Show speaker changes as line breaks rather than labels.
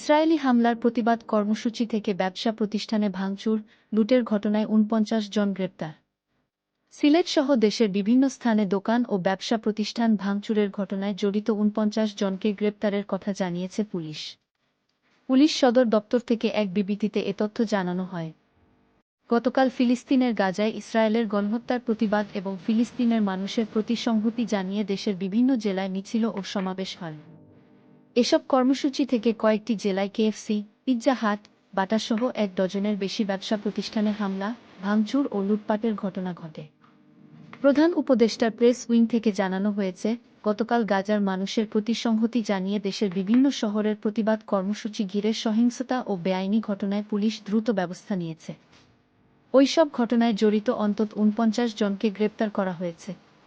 Israeli হামলার প্রতিবাদ কর্মসূচি থেকে ব্যবসা প্রতিষ্ঠানে ভাঙচুর, লুটের ঘটনায় ৪৯ জন গ্রেপ্তার। সিলেটসহ দেশের বিভিন্ন স্থানে দোকান ও ব্যবসা প্রতিষ্ঠান ভাঙচুরের ঘটনায় জড়িত ৪৯ জনকে গ্রেপ্তারের কথা জানিয়েছে পুলিশ। পুলিশ সদর দপ্তর থেকে এক বিবৃতিতে এ তথ্য জানানো হয়। গতকাল ফিলিস্তিনের গাজায় ইসরায়েলের গণহত্যার প্রতিবাদ এবং ফিলিস্তিনের মানুষের প্রতি সংহতি জানিয়ে দেশের বিভিন্ন জেলায় মিছিল ও সমাবেশ হয়। এসব কর্মসূচি থেকে কয়েকটি জেলায় কেএফসি, পিৎজা হাট, বাটাসহ ১ ডজনের বেশি ব্যবসা প্রতিষ্ঠানে হামলা, ভাঙচুর ও লুটপাটের ঘটনা ঘটে। প্রধান উপদেষ্টার প্রেস উইং থেকে জানানো হয়েছে, গতকাল গাজার মানুষের প্রতি সংহতি জানিয়ে দেশের বিভিন্ন শহরের প্রতিবাদ কর্মসূচি ঘিরে সহিংসতা ও বেআইনি ঘটনায় পুলিশ দ্রুত ব্যবস্থা নিয়েছে। ওইসব ঘটনায় জড়িত অন্তত ৪৯ জনকে গ্রেপ্তার করা হয়েছে।